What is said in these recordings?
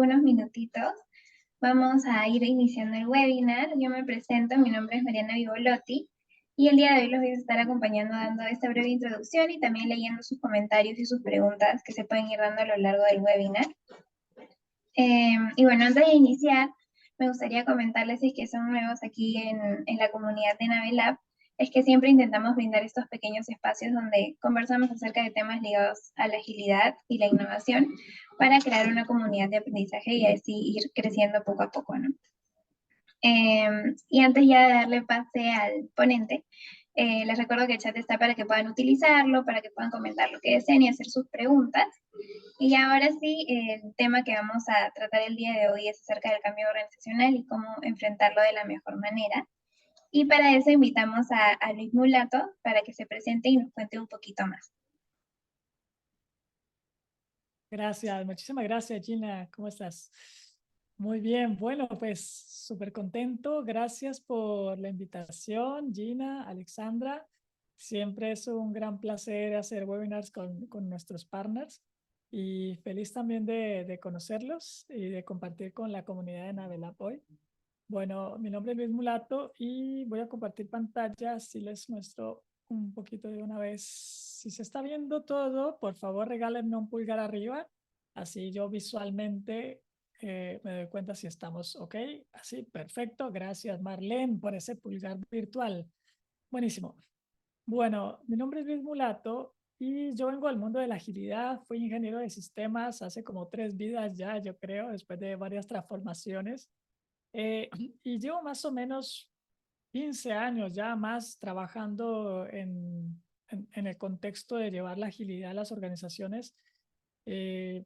unos minutitos vamos a ir iniciando el webinar. Yo me presento, mi nombre es Mariana Vivolotti y el día de hoy los voy a estar acompañando dando esta breve introducción y también leyendo sus comentarios y sus preguntas que se pueden ir dando a lo largo del webinar. Y bueno, antes de iniciar, me gustaría comentarles si es que son nuevos aquí en la comunidad de Navelab, es que siempre intentamos brindar estos pequeños espacios donde conversamos acerca de temas ligados a la agilidad y la innovación para crear una comunidad de aprendizaje y así ir creciendo poco a poco, ¿no? Y antes ya de darle pase al ponente, les recuerdo que el chat está para que puedan utilizarlo, para que puedan comentar lo que deseen y hacer sus preguntas. Y ahora sí, el tema que vamos a tratar el día de hoy es acerca del cambio organizacional y cómo enfrentarlo de la mejor manera. Y para eso invitamos a Luis Mulato para que se presente y nos cuente un poquito más. Gracias, muchísimas gracias, Gina. ¿Cómo estás? Muy bien, bueno, pues súper contento. Gracias por la invitación, Gina, Alexandra. Siempre es un gran placer hacer webinars con nuestros partners y feliz también de conocerlos y de compartir con la comunidad de Navelab hoy. Bueno, mi nombre es Luis Mulato y voy a compartir pantalla. Si les muestro un poquito de una vez. Si se está viendo todo, por favor regálenme un pulgar arriba. Así yo visualmente me doy cuenta si estamos ok. Así, perfecto. Gracias, Marlene, por ese pulgar virtual. Buenísimo. Bueno, mi nombre es Luis Mulato y yo vengo del mundo de la agilidad. Fui ingeniero de sistemas hace como 3 vidas ya, yo creo, después de varias transformaciones. Y llevo más o menos 15 años ya más trabajando en el contexto de llevar la agilidad a las organizaciones,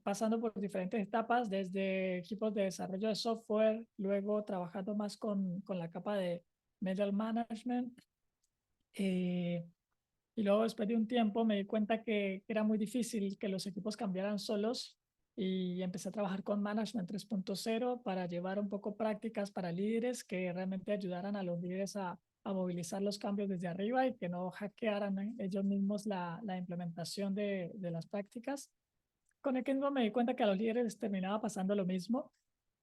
pasando por diferentes etapas, desde equipos de desarrollo de software, luego trabajando más con la capa de middle management. Y luego, después de un tiempo, me di cuenta que era muy difícil que los equipos cambiaran solos y empecé a trabajar con Management 3.0 para llevar un poco prácticas para líderes que realmente ayudaran a los líderes a movilizar los cambios desde arriba y que no hackearan ellos mismos la implementación de las prácticas. Con el tiempo me di cuenta que a los líderes les terminaba pasando lo mismo,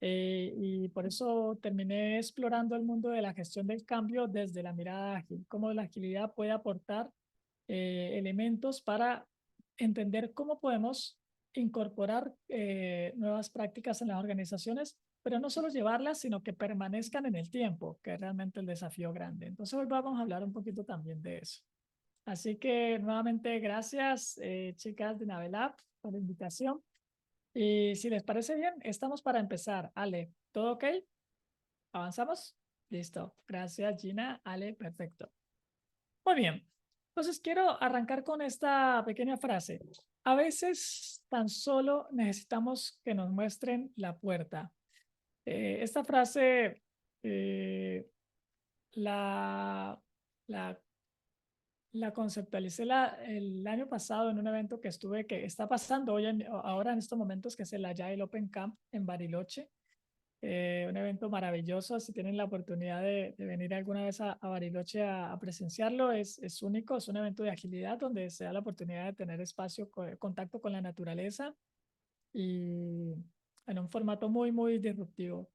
y por eso terminé explorando el mundo de la gestión del cambio desde la mirada ágil, cómo la agilidad puede aportar elementos para entender cómo podemos incorporar nuevas prácticas en las organizaciones, pero no solo llevarlas, sino que permanezcan en el tiempo, que es realmente el desafío grande. Entonces hoy vamos a hablar un poquito también de eso. Así que nuevamente gracias, chicas de Navelab, por la invitación. Y si les parece bien, estamos para empezar. Ale, ¿todo ok? ¿Avanzamos? Listo. Gracias, Gina. Ale, perfecto. Muy bien. Entonces quiero arrancar con esta pequeña frase. A veces tan solo necesitamos que nos muestren la puerta. Esta frase eh, la, la, la conceptualicé el año pasado en un evento que estuve, que está pasando ahora en estos momentos, que es el Agile Open Camp en Bariloche. Un evento maravilloso. Si tienen la oportunidad de venir alguna vez a Bariloche a presenciarlo, es único. Es un evento de agilidad donde se da la oportunidad de tener espacio, contacto con la naturaleza y en un formato muy, muy disruptivo.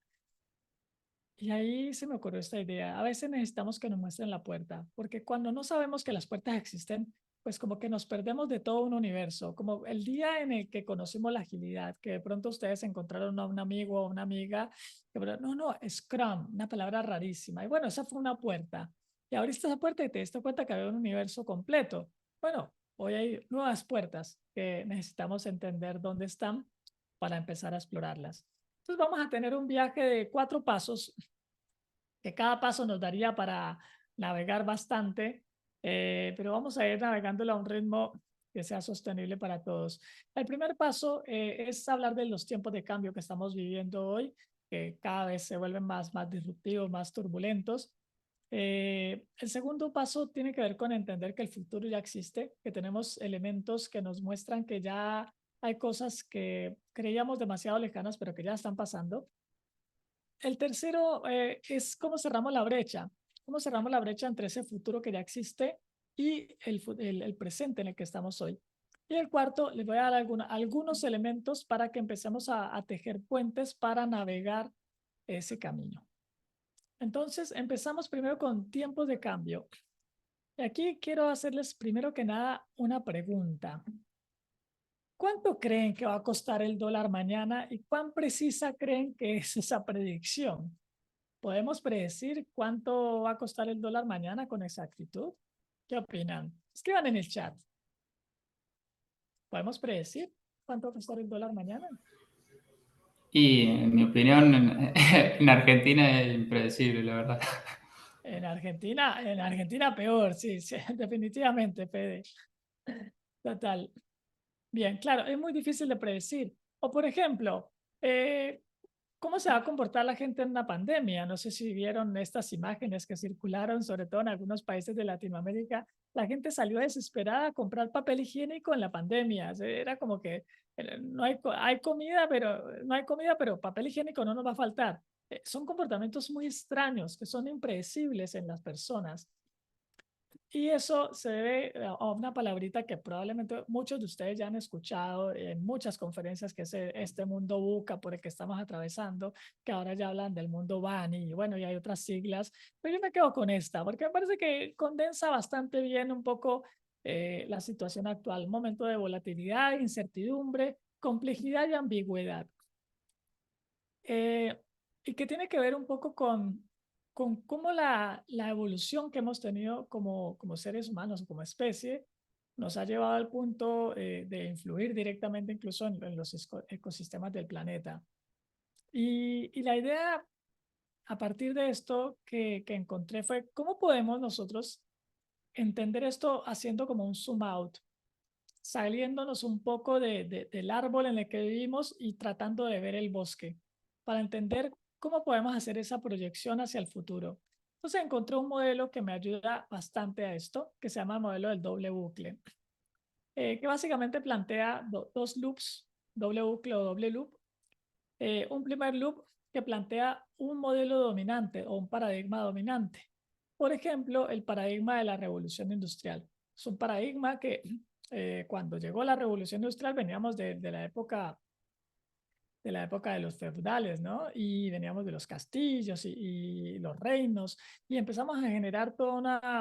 Y ahí se me ocurrió esta idea. A veces necesitamos que nos muestren la puerta, porque cuando no sabemos que las puertas existen, pues como que nos perdemos de todo un universo, como el día en el que conocimos la agilidad, que de pronto ustedes encontraron a un amigo o una amiga, que no, Scrum, una palabra rarísima. Y bueno, esa fue una puerta. Y abriste esa puerta y te diste cuenta que había un universo completo. Bueno, hoy hay nuevas puertas que necesitamos entender dónde están para empezar a explorarlas. Entonces vamos a tener un viaje de 4 pasos, que cada paso nos daría para navegar bastante, pero vamos a ir navegándolo a un ritmo que sea sostenible para todos. El primer paso es hablar de los tiempos de cambio que estamos viviendo hoy, que cada vez se vuelven más disruptivos, más turbulentos. El segundo paso tiene que ver con entender que el futuro ya existe, que tenemos elementos que nos muestran que ya hay cosas que creíamos demasiado lejanas, pero que ya están pasando. El tercero es cómo cerramos la brecha. Cómo cerramos la brecha entre ese futuro que ya existe y el presente en el que estamos hoy. Y el cuarto, les voy a dar algunos elementos para que empecemos a tejer puentes para navegar ese camino. Entonces, empezamos primero con tiempos de cambio. Y aquí quiero hacerles primero que nada una pregunta. ¿Cuánto creen que va a costar el dólar mañana y cuán precisa creen que es esa predicción? ¿Podemos predecir cuánto va a costar el dólar mañana con exactitud? ¿Qué opinan? Escriban en el chat. ¿Podemos predecir cuánto va a costar el dólar mañana? Y en mi opinión, en Argentina es impredecible, la verdad. En Argentina peor, sí, sí, definitivamente, Fede. Total. Bien, claro, es muy difícil de predecir. O por ejemplo, ¿cómo se va a comportar la gente en una pandemia? No sé si vieron estas imágenes que circularon, sobre todo en algunos países de Latinoamérica. La gente salió desesperada a comprar papel higiénico en la pandemia. Era como que no hay comida, pero no hay comida, pero papel higiénico no nos va a faltar. Son comportamientos muy extraños que son impredecibles en las personas. Y eso se debe a una palabrita que probablemente muchos de ustedes ya han escuchado en muchas conferencias, que es este mundo VUCA por el que estamos atravesando, que ahora ya hablan del mundo BANI, y bueno, y hay otras siglas, pero yo me quedo con esta, porque me parece que condensa bastante bien un poco la situación actual, un momento de volatilidad, incertidumbre, complejidad y ambigüedad. Y que tiene que ver un poco con cómo la evolución que hemos tenido como seres humanos, como especie, nos ha llevado al punto de influir directamente incluso en los ecosistemas del planeta. Y la idea a partir de esto que encontré fue cómo podemos nosotros entender esto haciendo como un zoom out, saliéndonos un poco del árbol en el que vivimos y tratando de ver el bosque, para entender cómo podemos hacer esa proyección hacia el futuro. Entonces encontré un modelo que me ayuda bastante a esto, que se llama el modelo del doble bucle, que básicamente plantea dos loops, doble bucle o doble loop. Un primer loop que plantea un modelo dominante o un paradigma dominante. Por ejemplo, el paradigma de la revolución industrial. Es un paradigma que cuando llegó la revolución industrial veníamos de la época de los feudales, ¿no? Y veníamos de los castillos y los reinos, y empezamos a generar toda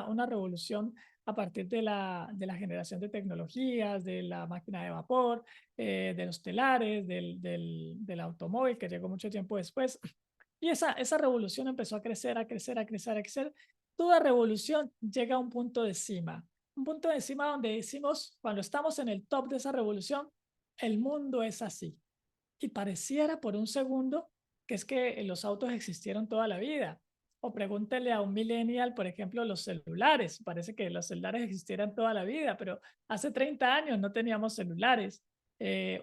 una revolución a partir de la generación de tecnologías, de la máquina de vapor, de los telares, del automóvil, que llegó mucho tiempo después. Y esa revolución empezó a crecer, a crecer, a crecer, a crecer. Toda revolución llega a un punto de cima donde decimos, cuando estamos en el top de esa revolución, el mundo es así. Y pareciera por un segundo que es que los autos existieron toda la vida. O pregúntele a un millennial, por ejemplo, los celulares. Parece que los celulares existieran toda la vida, pero hace 30 años no teníamos celulares.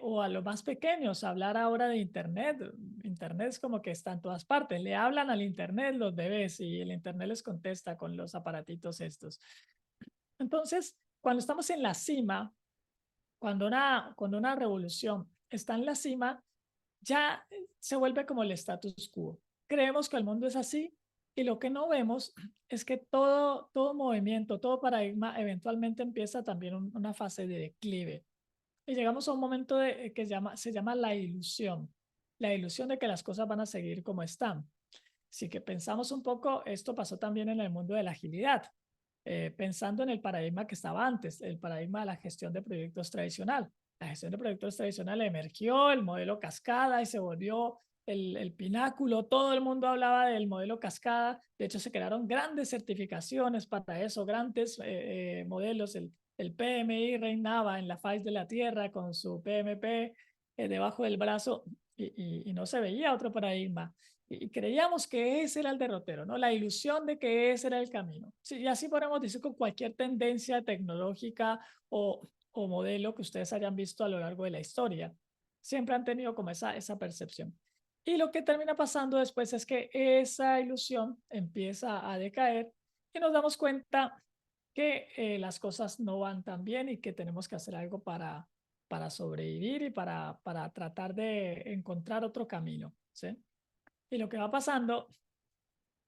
O a los más pequeños, hablar ahora de Internet. Internet es como que está en todas partes. Le hablan al Internet los bebés y el Internet les contesta con los aparatitos estos. Entonces, cuando estamos en la cima, cuando una revolución está en la cima, ya se vuelve como el status quo. Creemos que el mundo es así y lo que no vemos es que todo movimiento, todo paradigma eventualmente empieza también una fase de declive. Y llegamos a un momento que se llama la ilusión de que las cosas van a seguir como están. Así que pensamos un poco, esto pasó también en el mundo de la agilidad, pensando en el paradigma que estaba antes, el paradigma de la gestión de proyectos tradicional. La gestión de proyectos tradicional emergió, el modelo cascada y se volvió el pináculo. Todo el mundo hablaba del modelo cascada. De hecho, se crearon grandes certificaciones para eso, grandes modelos. El PMI reinaba en la faz de la Tierra con su PMP debajo del brazo y no se veía otro paradigma y creíamos que ese era el derrotero, ¿no? La ilusión de que ese era el camino. Sí, y así podemos decir con cualquier tendencia tecnológica o modelo que ustedes hayan visto a lo largo de la historia. Siempre han tenido como esa percepción. Y lo que termina pasando después es que esa ilusión empieza a decaer y nos damos cuenta que las cosas no van tan bien y que tenemos que hacer algo para sobrevivir y para tratar de encontrar otro camino, ¿sí? Y lo que va pasando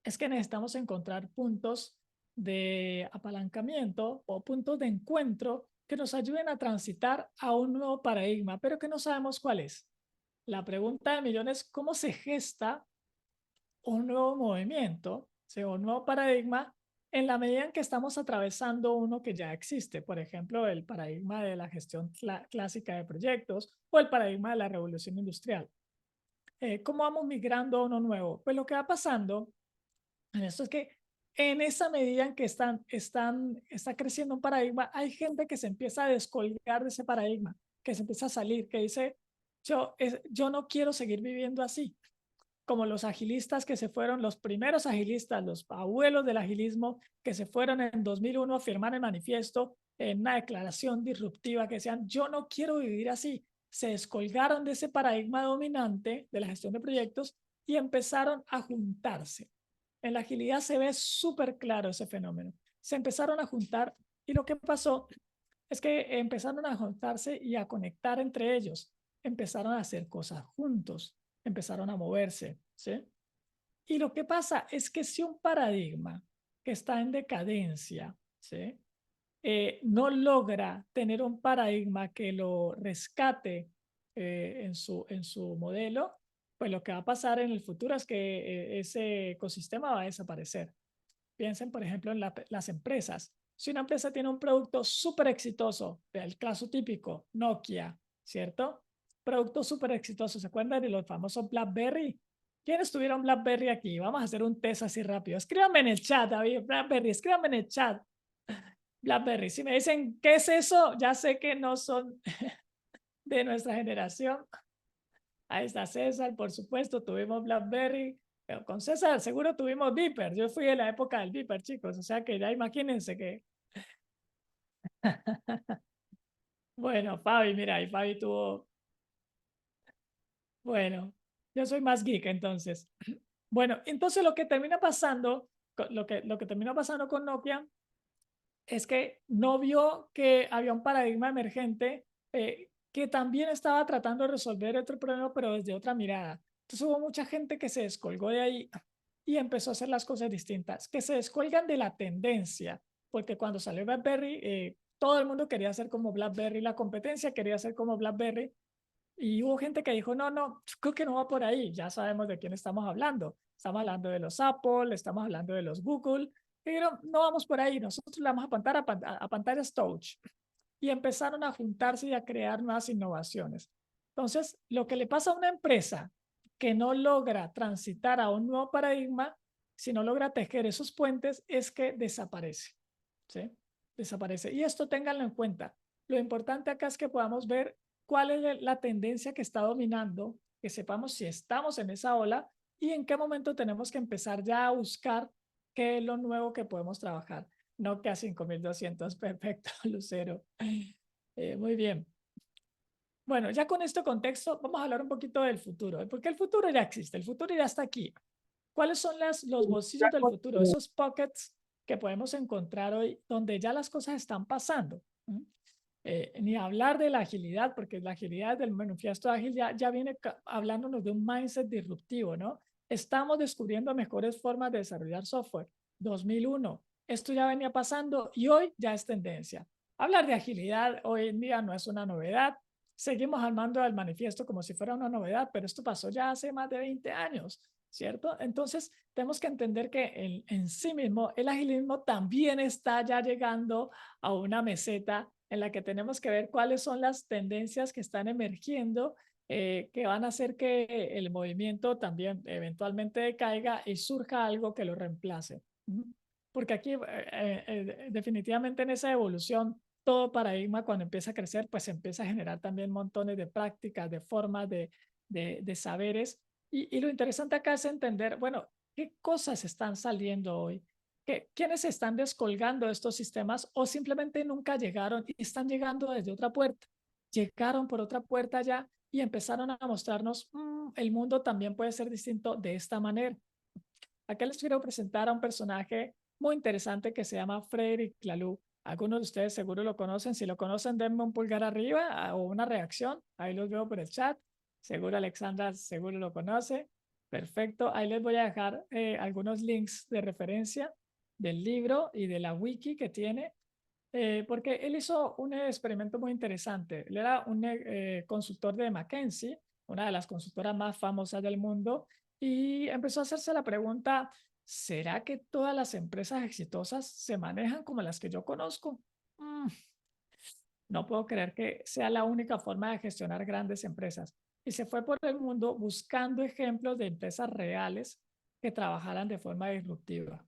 es que necesitamos encontrar puntos de apalancamiento o puntos de encuentro que nos ayuden a transitar a un nuevo paradigma, pero que no sabemos cuál es. La pregunta de millones, ¿cómo se gesta un nuevo movimiento, ¿sí? Un nuevo paradigma en la medida en que estamos atravesando uno que ya existe? Por ejemplo, el paradigma de la gestión clásica de proyectos o el paradigma de la revolución industrial. ¿Cómo vamos migrando a uno nuevo? Pues lo que va pasando en esto es que en esa medida en que está creciendo un paradigma, hay gente que se empieza a descolgar de ese paradigma, que se empieza a salir, que dice, yo no quiero seguir viviendo así. Como los agilistas que se fueron, los primeros agilistas, los abuelos del agilismo, que se fueron en 2001 a firmar el manifiesto en una declaración disruptiva que decían, yo no quiero vivir así. Se descolgaron de ese paradigma dominante de la gestión de proyectos y empezaron a juntarse. En la agilidad se ve súper claro ese fenómeno. Se empezaron a juntar y lo que pasó es que empezaron a juntarse y a conectar entre ellos. Empezaron a hacer cosas juntos, empezaron a moverse, ¿sí? Y lo que pasa es que si un paradigma que está en decadencia, ¿sí? No logra tener un paradigma que lo rescate en su modelo, pues lo que va a pasar en el futuro es que ese ecosistema va a desaparecer. Piensen, por ejemplo, en las empresas. Si una empresa tiene un producto súper exitoso, el caso típico, Nokia, ¿cierto? Producto súper exitoso. ¿Se acuerdan de los famosos BlackBerry? ¿Quiénes tuvieron BlackBerry aquí? Vamos a hacer un test así rápido. Escríbanme en el chat, David, BlackBerry, escríbanme en el chat. BlackBerry. Si me dicen, ¿qué es eso? Ya sé que no son de nuestra generación. Ahí está César, por supuesto, tuvimos BlackBerry. Pero con César seguro tuvimos Viper. Yo fui de la época del Viper, chicos. O sea que ya imagínense que... Bueno, Fabi, mira, y Fabi tuvo... Bueno, yo soy más geek entonces. Bueno, entonces lo que termina pasando, lo que terminó pasando con Nokia es que no vio que había un paradigma emergente que también estaba tratando de resolver otro problema, pero desde otra mirada. Entonces hubo mucha gente que se descolgó de ahí y empezó a hacer las cosas distintas, que se descolgan de la tendencia, porque cuando salió BlackBerry, todo el mundo quería ser como BlackBerry, la competencia quería ser como BlackBerry, y hubo gente que dijo, no, no, creo que no va por ahí, ya sabemos de quién estamos hablando. Estamos hablando de los Apple, estamos hablando de los Google, pero no vamos por ahí, nosotros le vamos a pantallas touch. Y empezaron a juntarse y a crear nuevas innovaciones. Entonces, lo que le pasa a una empresa que no logra transitar a un nuevo paradigma, si no logra tejer esos puentes, es que desaparece. ¿Sí? Desaparece. Y esto ténganlo en cuenta. Lo importante acá es que podamos ver cuál es la tendencia que está dominando, que sepamos si estamos en esa ola y en qué momento tenemos que empezar ya a buscar qué es lo nuevo que podemos trabajar. Nokia 5200, perfecto, Lucero. Muy bien. Bueno, ya con este contexto vamos a hablar un poquito del futuro, porque el futuro ya existe, el futuro ya está aquí. ¿Cuáles son los bolsillos del futuro? Esos pockets que podemos encontrar hoy donde ya las cosas están pasando. Ni hablar de la agilidad, porque la agilidad del manifiesto ágil ya viene hablándonos de un mindset disruptivo, ¿no? Estamos descubriendo mejores formas de desarrollar software. 2001, esto ya venía pasando y hoy ya es tendencia. Hablar de agilidad hoy en día no es una novedad. Seguimos armando el manifiesto como si fuera una novedad, pero esto pasó ya hace más de 20 años, ¿cierto? Entonces, tenemos que entender que en sí mismo el agilismo también está ya llegando a una meseta en la que tenemos que ver cuáles son las tendencias que están emergiendo, que van a hacer que el movimiento también eventualmente decaiga y surja algo que lo reemplace. Porque aquí definitivamente en esa evolución, todo paradigma cuando empieza a crecer, pues empieza a generar también montones de prácticas, de formas, de saberes. Y lo interesante acá es entender, bueno, ¿qué cosas están saliendo hoy? ¿Quiénes están descolgando estos sistemas o simplemente nunca llegaron y están llegando desde otra puerta? Llegaron por otra puerta ya y empezaron a mostrarnos, el mundo también puede ser distinto de esta manera. Acá les quiero presentar a un personaje muy interesante que se llama Frederic Laloux. Algunos de ustedes seguro lo conocen. Si lo conocen, denme un pulgar arriba o una reacción. Ahí los veo por el chat. Seguro Alexandra seguro lo conoce. Perfecto. Ahí les voy a dejar algunos links de referencia del libro y de la wiki que tiene. porque él hizo un experimento muy interesante. Él era un consultor de McKinsey, una de las consultoras más famosas del mundo, y empezó a hacerse la pregunta, ¿será que todas las empresas exitosas se manejan como las que yo conozco? Mm, no puedo creer que sea la única forma de gestionar grandes empresas. Y se fue por el mundo buscando ejemplos de empresas reales que trabajaran de forma disruptiva.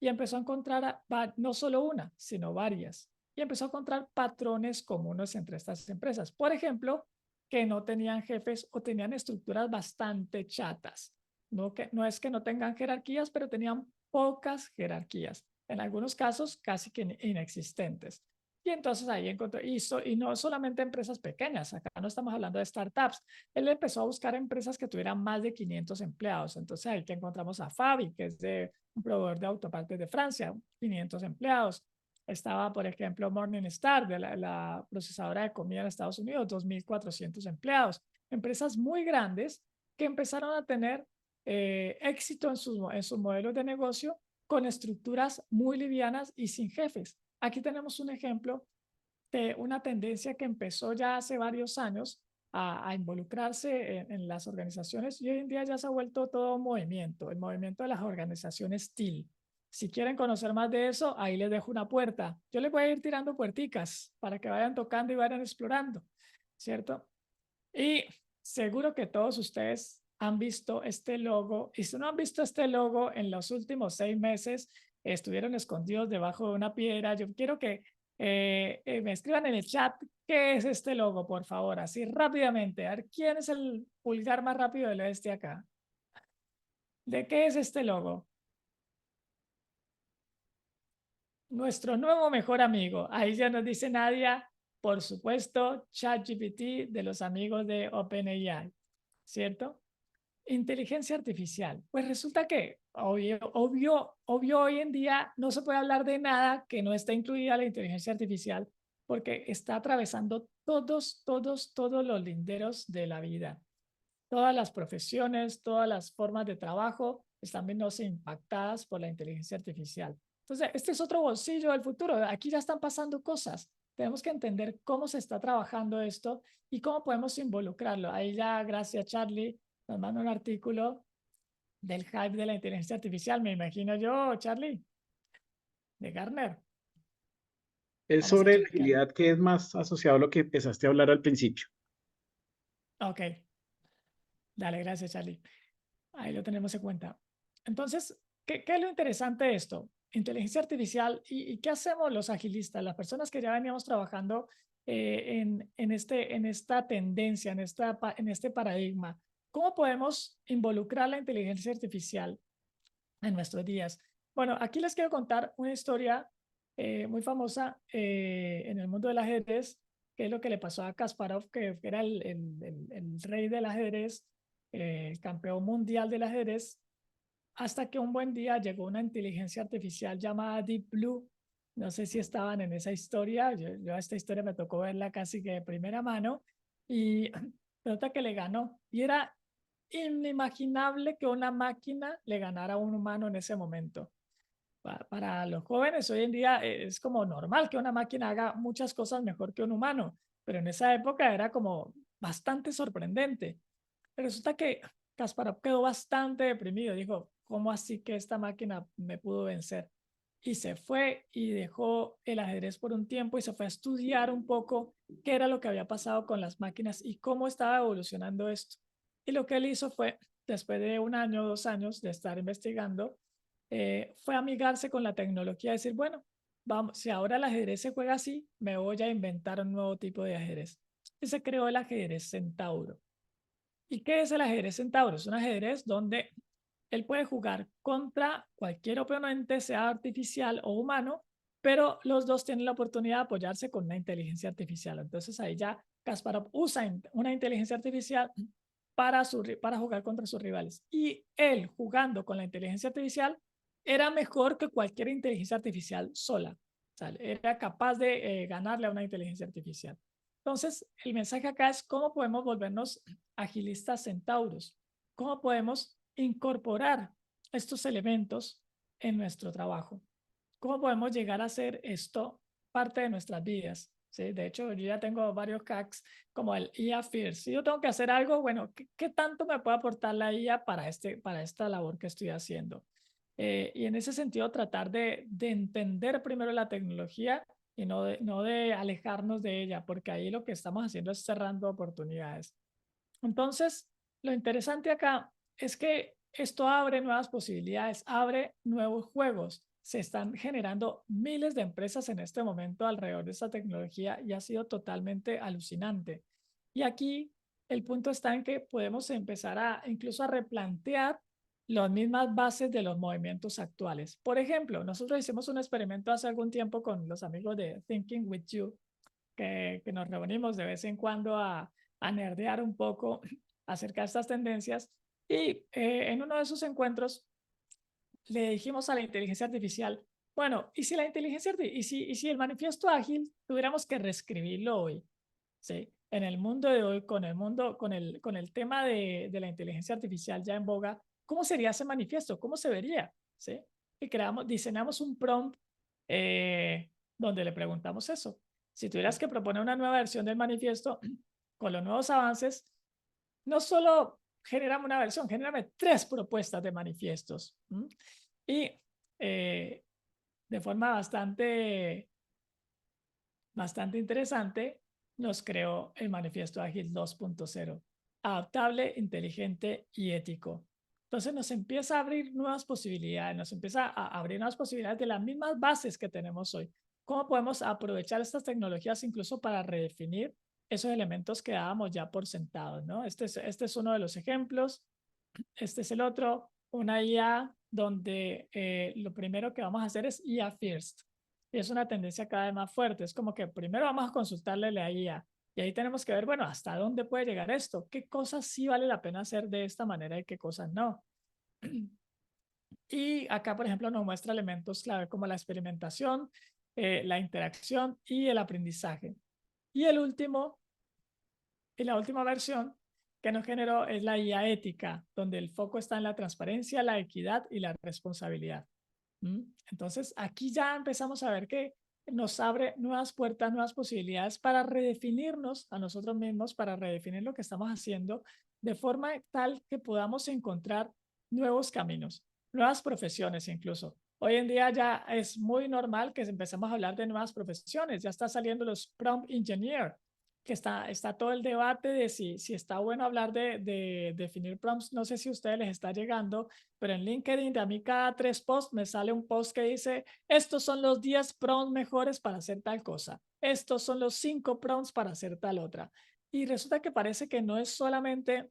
Y empezó a encontrar no solo una, sino varias. Y empezó a encontrar patrones comunes entre estas empresas. Por ejemplo, que no tenían jefes o tenían estructuras bastante chatas. No es que no tengan jerarquías, pero tenían pocas jerarquías. En algunos casos, casi que inexistentes. Y entonces ahí encontró, y no solamente empresas pequeñas, acá no estamos hablando de startups. Él empezó a buscar empresas que tuvieran más de 500 empleados. Entonces ahí que encontramos a Fabi, que es de un proveedor de autopartes de Francia, 500 empleados. Estaba, por ejemplo, Morningstar, de la procesadora de comida en Estados Unidos, 2.400 empleados. Empresas muy grandes que empezaron a tener éxito en sus modelos de negocio con estructuras muy livianas y sin jefes. Aquí tenemos un ejemplo de una tendencia que empezó ya hace varios años a involucrarse en las organizaciones y hoy en día ya se ha vuelto todo un movimiento, el movimiento de las organizaciones TIL. Si quieren conocer más de eso, ahí les dejo una puerta. Yo les voy a ir tirando puerticas para que vayan tocando y vayan explorando, ¿cierto? Y seguro que todos ustedes han visto este logo. Y si no han visto este logo en los últimos 6 meses, estuvieron escondidos debajo de una piedra. Yo quiero que me escriban en el chat qué es este logo, por favor, así rápidamente. A ver, ¿quién es el pulgar más rápido del oeste acá? ¿De qué es este logo? Nuestro nuevo mejor amigo. Ahí ya nos dice Nadia, por supuesto, ChatGPT de los amigos de OpenAI, ¿cierto? Inteligencia artificial. Pues resulta que, obvio, hoy en día no se puede hablar de nada que no esté incluida la inteligencia artificial porque está atravesando todos los linderos de la vida. Todas las profesiones, todas las formas de trabajo están viéndose impactadas por la inteligencia artificial. Entonces, este es otro bolsillo del futuro. Aquí ya están pasando cosas. Tenemos que entender cómo se está trabajando esto y cómo podemos involucrarlo. Ahí ya, gracias Charlie, nos manda un artículo del hype de la inteligencia artificial, me imagino yo, Charlie, de Gartner. Es Vamos a sobre la chequear. agilidad que es más asociado a lo que empezaste a hablar al principio. Ok, dale, gracias Charlie. Ahí lo tenemos en cuenta. Entonces, ¿qué es lo interesante de esto? Inteligencia artificial y qué hacemos los agilistas, las personas que ya veníamos trabajando en esta tendencia, en este paradigma. ¿Cómo podemos involucrar la inteligencia artificial en nuestros días? Bueno, aquí les quiero contar una historia muy famosa en el mundo del ajedrez, que es lo que le pasó a Kasparov, que era el rey del ajedrez, el campeón mundial del ajedrez, hasta que un buen día llegó una inteligencia artificial llamada Deep Blue. No sé si estaban en esa historia. Yo esta historia me tocó verla casi que de primera mano y nota que le ganó. Y era inimaginable que una máquina le ganara a un humano en ese momento. Para los jóvenes hoy en día es como normal que una máquina haga muchas cosas mejor que un humano, pero en esa época era como bastante sorprendente. Resulta que Kasparov quedó bastante deprimido. Dijo, ¿cómo así que esta máquina me pudo vencer? Y se fue y dejó el ajedrez por un tiempo y se fue a estudiar un poco qué era lo que había pasado con las máquinas y cómo estaba evolucionando esto. Y lo que él hizo fue, después de 1 año, 2 años de estar investigando, fue amigarse con la tecnología, decir, bueno, vamos, si ahora el ajedrez se juega así, me voy a inventar un nuevo tipo de ajedrez. Y se creó el ajedrez centauro. ¿Y qué es el ajedrez centauro? Es un ajedrez donde él puede jugar contra cualquier oponente, sea artificial o humano, pero los dos tienen la oportunidad de apoyarse con una inteligencia artificial. Entonces ahí ya Kasparov usa una inteligencia artificial para jugar contra sus rivales. Y él jugando con la inteligencia artificial era mejor que cualquier inteligencia artificial sola. O sea, era capaz de ganarle a una inteligencia artificial. Entonces, el mensaje acá es cómo podemos volvernos agilistas centauros, cómo podemos incorporar estos elementos en nuestro trabajo, cómo podemos llegar a hacer esto parte de nuestras vidas. ¿Sí? De hecho, yo ya tengo varios hacks como el IA First. Si yo tengo que hacer algo, bueno, ¿qué tanto me puede aportar la IA para esta labor que estoy haciendo? Y en ese sentido, tratar de entender primero la tecnología y no de alejarnos de ella, porque ahí lo que estamos haciendo es cerrando oportunidades. Entonces, lo interesante acá es que esto abre nuevas posibilidades, abre nuevos juegos. Se están generando miles de empresas en este momento alrededor de esta tecnología y ha sido totalmente alucinante. Y aquí el punto está en que podemos empezar incluso a replantear las mismas bases de los movimientos actuales. Por ejemplo, nosotros hicimos un experimento hace algún tiempo con los amigos de Thinking with You, que nos reunimos de vez en cuando a nerdear un poco acerca de estas tendencias. Y en uno de esos encuentros le dijimos a la inteligencia artificial, bueno, ¿y si la inteligencia y si el manifiesto ágil tuviéramos que reescribirlo hoy? ¿Sí? En el mundo de hoy, con el tema de la inteligencia artificial ya en boga, ¿cómo sería ese manifiesto? ¿Cómo se vería? ¿Sí? Y diseñamos un prompt donde le preguntamos eso. Si tuvieras que proponer una nueva versión del manifiesto con los nuevos avances, no solo generamos una versión, genérame 3 propuestas de manifiestos. Y de forma bastante interesante, nos creó el Manifiesto Ágil 2.0, adaptable, inteligente y ético. Entonces nos empieza a abrir nuevas posibilidades, nos empieza a abrir nuevas posibilidades de las mismas bases que tenemos hoy. ¿Cómo podemos aprovechar estas tecnologías incluso para redefinir esos elementos que dábamos ya por sentados, ¿no? Este es uno de los ejemplos. Este es el otro, una IA donde lo primero que vamos a hacer es IA First. Y es una tendencia cada vez más fuerte. Es como que primero vamos a consultarle a la IA. Y ahí tenemos que ver, bueno, hasta dónde puede llegar esto. ¿Qué cosas sí vale la pena hacer de esta manera y qué cosas no? Y acá, por ejemplo, nos muestra elementos clave como la experimentación, la interacción y el aprendizaje. Y la última versión que nos generó es la IA ética, donde el foco está en la transparencia, la equidad y la responsabilidad. Entonces, aquí ya empezamos a ver que nos abre nuevas puertas, nuevas posibilidades para redefinirnos a nosotros mismos, para redefinir lo que estamos haciendo, de forma tal que podamos encontrar nuevos caminos, nuevas profesiones incluso. Hoy en día ya es muy normal que empecemos a hablar de nuevas profesiones. Ya está saliendo los prompt engineer, que está todo el debate de si está bueno hablar de definir prompts. No sé si a ustedes les está llegando, pero en LinkedIn de a mí cada 3 posts me sale un post que dice, estos son los 10 prompts mejores para hacer tal cosa. Estos son los 5 prompts para hacer tal otra. Y resulta que parece que no es solamente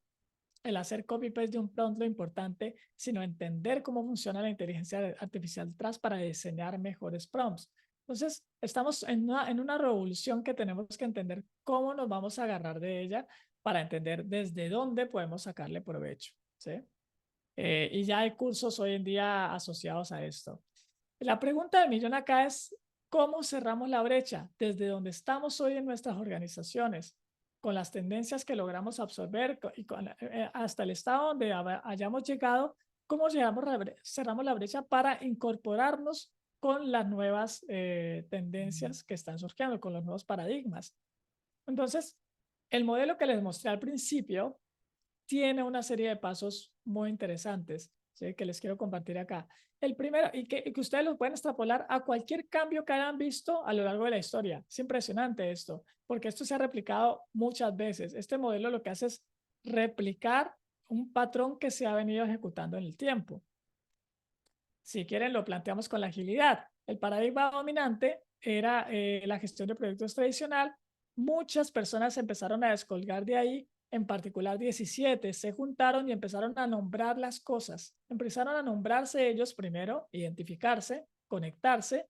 el hacer copy-paste de un prompt lo importante, sino entender cómo funciona la inteligencia artificial detrás para diseñar mejores prompts. Entonces, estamos en una revolución que tenemos que entender cómo nos vamos a agarrar de ella para entender desde dónde podemos sacarle provecho, ¿sí? Y ya hay cursos hoy en día asociados a esto. La pregunta del millón acá es, ¿cómo cerramos la brecha desde donde estamos hoy en nuestras organizaciones, con las tendencias que logramos absorber y hasta el estado donde hayamos llegado? ¿Cómo cerramos la brecha para incorporarnos con las nuevas tendencias que están surgiendo, con los nuevos paradigmas? Entonces, el modelo que les mostré al principio tiene una serie de pasos muy interesantes, ¿sí? Que les quiero compartir acá. El primero, y que ustedes los pueden extrapolar a cualquier cambio que hayan visto a lo largo de la historia. Es impresionante esto, porque esto se ha replicado muchas veces. Este modelo lo que hace es replicar un patrón que se ha venido ejecutando en el tiempo. Si quieren, lo planteamos con la agilidad. El paradigma dominante era la gestión de proyectos tradicional. Muchas personas empezaron a descolgar de ahí, en particular 17, se juntaron y empezaron a nombrar las cosas. Empezaron a nombrarse ellos primero, identificarse, conectarse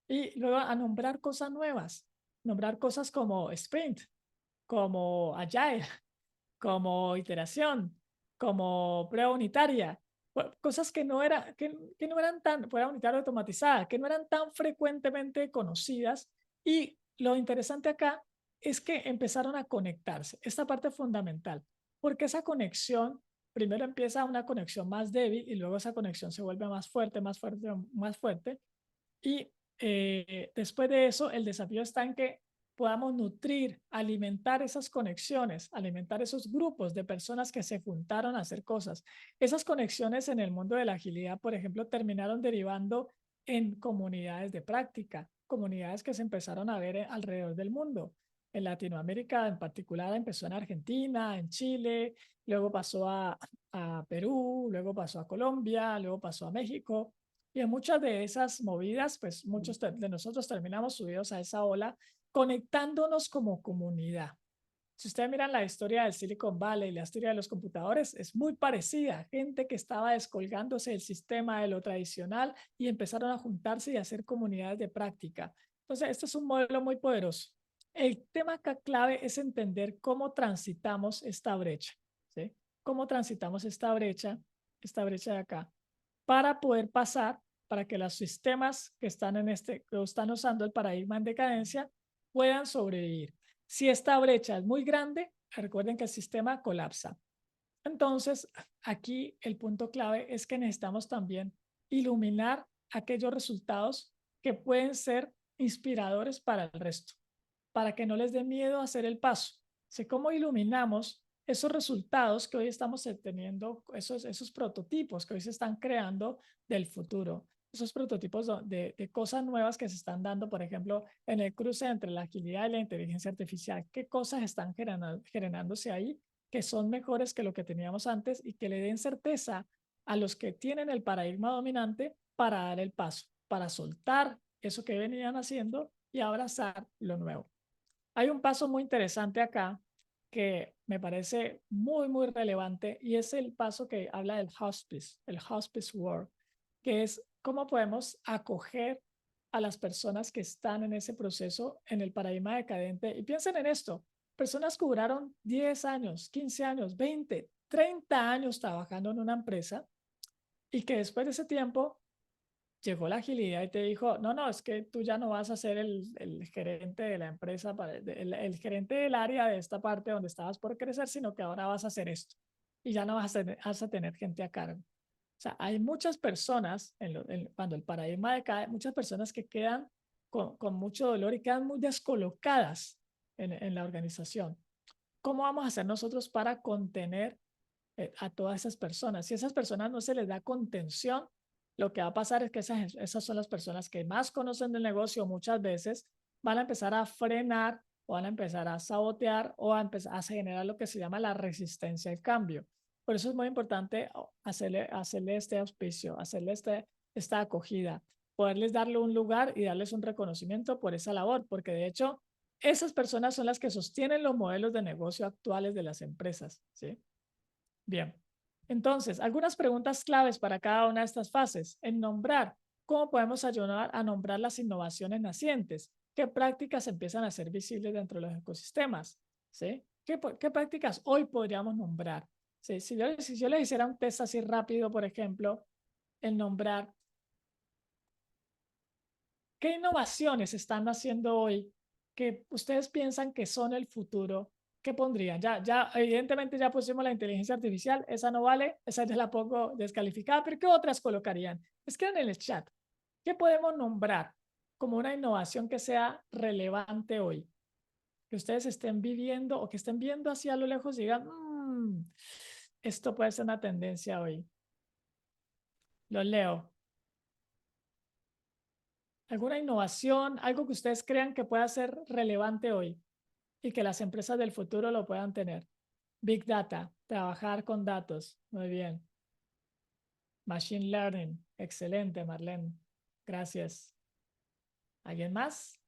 y luego a nombrar cosas nuevas. Nombrar cosas como sprint, como agile, como iteración, como prueba unitaria, cosas que no eran tan, prueba unitaria automatizada, que no eran tan frecuentemente conocidas. Y lo interesante acá es que empezaron a conectarse, esta parte fundamental, porque esa conexión, primero empieza una conexión más débil y luego esa conexión se vuelve más fuerte, más fuerte, más fuerte. Y después de eso, el desafío está en que podamos nutrir, alimentar esas conexiones, alimentar esos grupos de personas que se juntaron a hacer cosas. Esas conexiones en el mundo de la agilidad, por ejemplo, terminaron derivando en comunidades de práctica, comunidades que se empezaron a ver alrededor del mundo. En Latinoamérica en particular empezó en Argentina, en Chile, luego pasó a Perú, luego pasó a Colombia, luego pasó a México. Y en muchas de esas movidas, pues muchos de nosotros terminamos subidos a esa ola, conectándonos como comunidad. Si ustedes miran la historia del Silicon Valley y la historia de los computadores, es muy parecida. Gente que estaba descolgándose del sistema de lo tradicional y empezaron a juntarse y a hacer comunidades de práctica. Entonces, este es un modelo muy poderoso. El tema acá clave es entender cómo transitamos esta brecha, ¿sí? Cómo transitamos esta brecha de acá, para poder pasar, para que los sistemas que están que están usando el paradigma en decadencia puedan sobrevivir. Si esta brecha es muy grande, recuerden que el sistema colapsa. Entonces, aquí el punto clave es que necesitamos también iluminar aquellos resultados que pueden ser inspiradores para el resto, para que no les dé miedo hacer el paso. Sé cómo iluminamos esos resultados que hoy estamos teniendo, esos prototipos que hoy se están creando del futuro, esos prototipos de cosas nuevas que se están dando, por ejemplo, en el cruce entre la agilidad y la inteligencia artificial. ¿Qué cosas están generándose ahí que son mejores que lo que teníamos antes y que le den certeza a los que tienen el paradigma dominante para dar el paso, para soltar eso que venían haciendo y abrazar lo nuevo? Hay un paso muy interesante acá que me parece muy, muy relevante y es el paso que habla del hospice, el hospice work, que es cómo podemos acoger a las personas que están en ese proceso, en el paradigma decadente. Y piensen en esto, personas que duraron 10 años, 15 años, 20, 30 años trabajando en una empresa y que después de ese tiempo llegó la agilidad y te dijo, no, no, es que tú ya no vas a ser el gerente de la empresa, el gerente del área de esta parte donde estabas por crecer, sino que ahora vas a hacer esto y ya no vas a tener gente a cargo. O sea, hay muchas personas, cuando el paradigma decae, muchas personas que quedan con mucho dolor y quedan muy descolocadas en la organización. ¿Cómo vamos a hacer nosotros para contener a todas esas personas? Si a esas personas no se les da contención, lo que va a pasar es que esas son las personas que más conocen del negocio. Muchas veces van a empezar a frenar o van a empezar a sabotear o a empezar a generar lo que se llama la resistencia al cambio. Por eso es muy importante hacerle este auspicio, hacerle esta acogida, poderles darle un lugar y darles un reconocimiento por esa labor, porque de hecho esas personas son las que sostienen los modelos de negocio actuales de las empresas, ¿sí? Bien, entonces, algunas preguntas claves para cada una de estas fases. En nombrar, ¿cómo podemos ayudar a nombrar las innovaciones nacientes? ¿Qué prácticas empiezan a ser visibles dentro de los ecosistemas? ¿Sí? ¿Qué prácticas hoy podríamos nombrar? ¿Sí? Si yo les hiciera un test así rápido, por ejemplo, el nombrar, ¿qué innovaciones están haciendo hoy que ustedes piensan que son el futuro? ¿Qué pondrían? Evidentemente ya pusimos la inteligencia artificial, esa no vale, esa ya la pongo descalificada, pero ¿qué otras colocarían? Escriban en el chat. ¿Qué podemos nombrar como una innovación que sea relevante hoy? Que ustedes estén viviendo o que estén viendo hacia lo lejos y digan, esto puede ser una tendencia hoy. Lo leo. ¿Alguna innovación, algo que ustedes crean que pueda ser relevante hoy y que las empresas del futuro lo puedan tener? Big Data, trabajar con datos. Muy bien. Machine Learning, excelente, Marlene. Gracias. ¿Alguien más?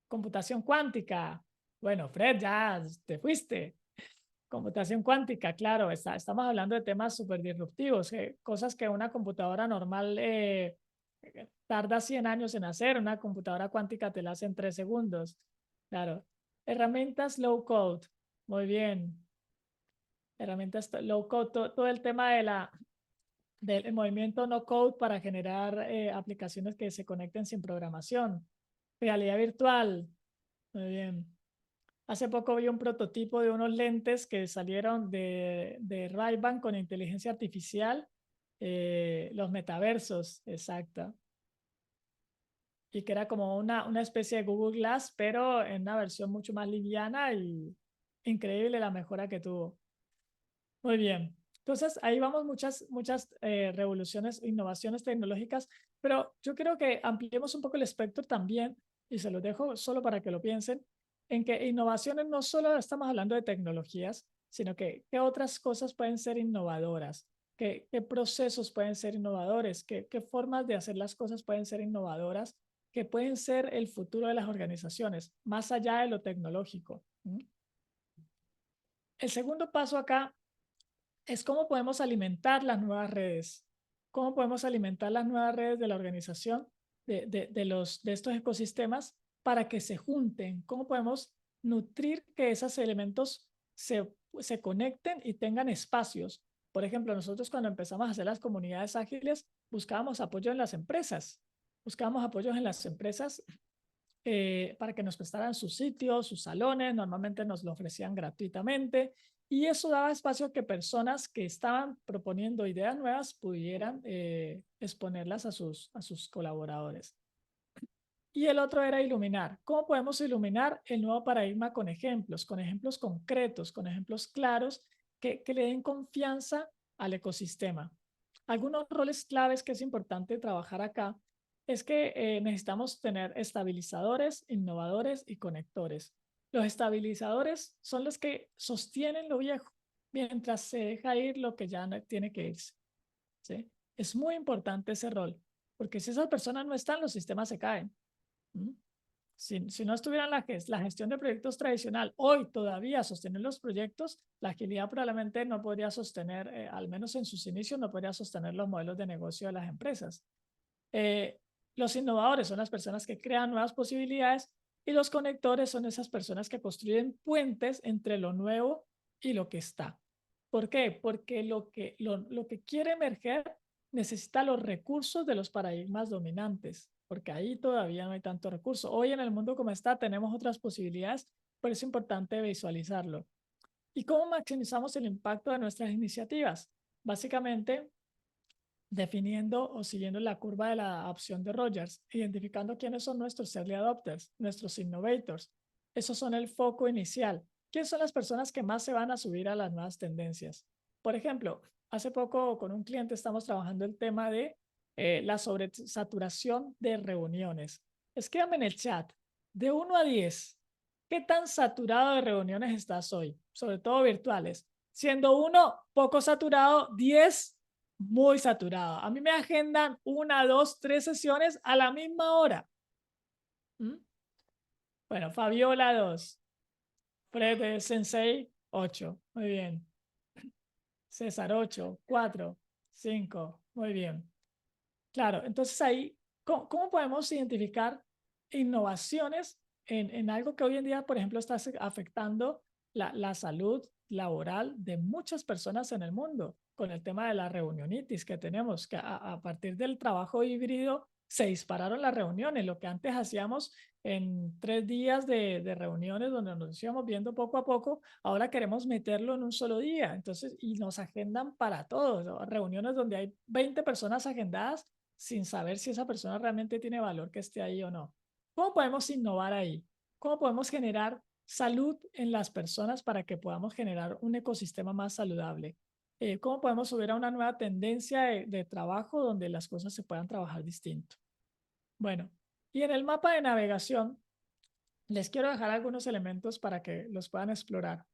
Computación cuántica. Bueno, Fred, ya te fuiste. Computación cuántica, claro, estamos hablando de temas súper disruptivos, cosas que una computadora normal tarda 100 años en hacer, una computadora cuántica te la hace en 3 segundos. Claro. Herramientas low code, muy bien. Herramientas low code, todo el tema del movimiento no code para generar aplicaciones que se conecten sin programación. Realidad virtual, muy bien. Hace poco vi un prototipo de unos lentes que salieron de Ray-Ban con inteligencia artificial los metaversos, exacto. Y que era como una especie de Google Glass, pero en una versión mucho más liviana y increíble la mejora que tuvo. Muy bien. Entonces, ahí vamos muchas revoluciones, innovaciones tecnológicas, pero yo quiero que ampliemos un poco el espectro también, y se los dejo solo para que lo piensen, en que innovaciones no solo estamos hablando de tecnologías, sino que qué otras cosas pueden ser innovadoras, qué procesos pueden ser innovadores, qué formas de hacer las cosas pueden ser innovadoras, que pueden ser el futuro de las organizaciones, más allá de lo tecnológico. El segundo paso acá es cómo podemos alimentar las nuevas redes, cómo podemos alimentar las nuevas redes de la organización, de estos ecosistemas para que se junten, cómo podemos nutrir que esos elementos se conecten y tengan espacios. Por ejemplo, nosotros cuando empezamos a hacer las comunidades ágiles, buscábamos apoyo en las empresas, para que nos prestaran sus sitios, sus salones, normalmente nos lo ofrecían gratuitamente y eso daba espacio a que personas que estaban proponiendo ideas nuevas pudieran exponerlas a sus colaboradores. Y el otro era iluminar. ¿Cómo podemos iluminar el nuevo paradigma con ejemplos concretos, con ejemplos claros que le den confianza al ecosistema? Algunos roles claves que es importante trabajar acá es que necesitamos tener estabilizadores, innovadores y conectores. Los estabilizadores son los que sostienen lo viejo mientras se deja ir lo que ya no tiene que irse, ¿sí? Es muy importante ese rol, porque si esas personas no están, los sistemas se caen. Si no estuvieran la gestión de proyectos tradicional, hoy todavía sostener los proyectos, la agilidad probablemente no podría sostener, al menos en sus inicios, no podría sostener los modelos de negocio de las empresas. Los innovadores son las personas que crean nuevas posibilidades y los conectores son esas personas que construyen puentes entre lo nuevo y lo que está. ¿Por qué? Porque lo que quiere emerger necesita los recursos de los paradigmas dominantes, porque ahí todavía no hay tanto recurso. Hoy en el mundo como está tenemos otras posibilidades, pero es importante visualizarlo. ¿Y cómo maximizamos el impacto de nuestras iniciativas? Básicamente, definiendo o siguiendo la curva de la opción de Rogers, identificando quiénes son nuestros early adopters, nuestros innovators. Esos son el foco inicial. ¿Quiénes son las personas que más se van a subir a las nuevas tendencias? Por ejemplo, hace poco con un cliente estamos trabajando el tema de la sobresaturación de reuniones. Escríbame en el chat, de 1 a 10, ¿qué tan saturado de reuniones estás hoy? Sobre todo virtuales. Siendo 1 poco saturado, 10 muy saturado. A mí me agendan 1, 2, 3 sesiones a la misma hora. Bueno, Fabiola 2, Fred Sensei 8, muy bien. César 8, 4, 5, muy bien. Claro, entonces ahí, ¿cómo podemos identificar innovaciones en algo que hoy en día, por ejemplo, está afectando la salud laboral de muchas personas en el mundo, con el tema de la reunionitis que tenemos, que a partir del trabajo híbrido se dispararon las reuniones, lo que antes hacíamos en 3 días de reuniones donde nos íbamos viendo poco a poco, ahora queremos meterlo en un solo día, entonces, y nos agendan para todos, ¿no? Reuniones donde hay 20 personas agendadas sin saber si esa persona realmente tiene valor que esté ahí o no. ¿Cómo podemos innovar ahí? ¿Cómo podemos generar salud en las personas para que podamos generar un ecosistema más saludable? ¿Cómo podemos subir a una nueva tendencia de trabajo donde las cosas se puedan trabajar distinto? Bueno, y en el mapa de navegación les quiero dejar algunos elementos para que los puedan explorar.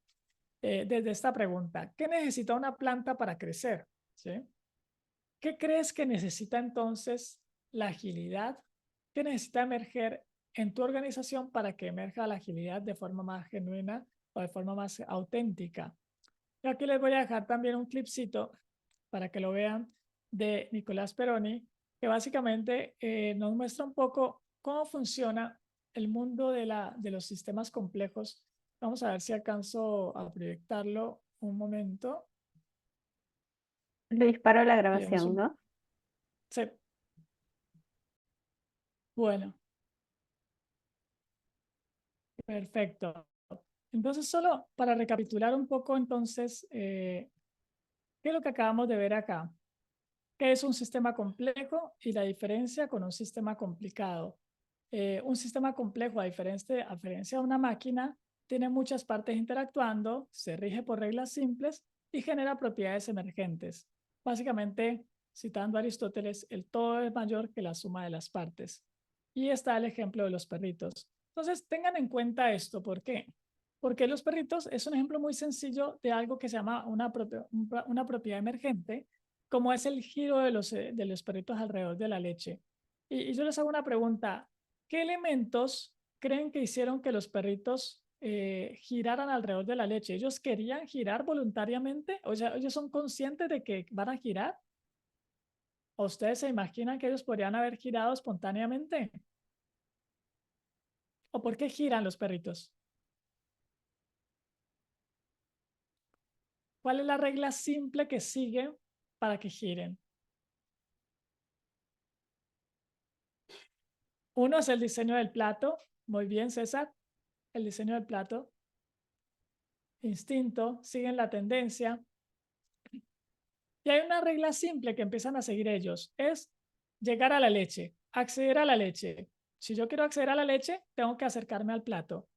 Desde esta pregunta, ¿qué necesita una planta para crecer? ¿Sí? ¿Qué crees que necesita entonces la agilidad? ¿Qué necesita emerger en tu organización para que emerja la agilidad de forma más genuina o de forma más auténtica? Y aquí les voy a dejar también un clipcito para que lo vean de Nicolás Peroni, que básicamente nos muestra un poco cómo funciona el mundo de los sistemas complejos. Vamos a ver si alcanzo a proyectarlo un momento. Le disparo la Y vemos grabación, ¿no? Sí. Bueno, perfecto. Entonces, solo para recapitular un poco, entonces, ¿qué es lo que acabamos de ver acá? ¿Qué es un sistema complejo y la diferencia con un sistema complicado? Un sistema complejo, a diferencia de una máquina, tiene muchas partes interactuando, se rige por reglas simples y genera propiedades emergentes. Básicamente, citando a Aristóteles, el todo es mayor que la suma de las partes. Y está el ejemplo de los perritos. Entonces, tengan en cuenta esto. ¿Por qué? Porque los perritos es un ejemplo muy sencillo de algo que se llama una propiedad emergente, como es el giro de los perritos alrededor de la leche. Y yo les hago una pregunta. ¿Qué elementos creen que hicieron que los perritos giraran alrededor de la leche? ¿Ellos querían girar voluntariamente? O sea, ¿ellos son conscientes de que van a girar? ¿O ustedes se imaginan que ellos podrían haber girado espontáneamente? ¿O por qué giran los perritos? ¿Cuál es la regla simple que siguen para que giren? Uno es el diseño del plato. Muy bien, César. El diseño del plato. Instinto, siguen la tendencia. Y hay una regla simple que empiezan a seguir ellos. Es llegar a la leche, acceder a la leche. Si yo quiero acceder a la leche, tengo que acercarme al plato.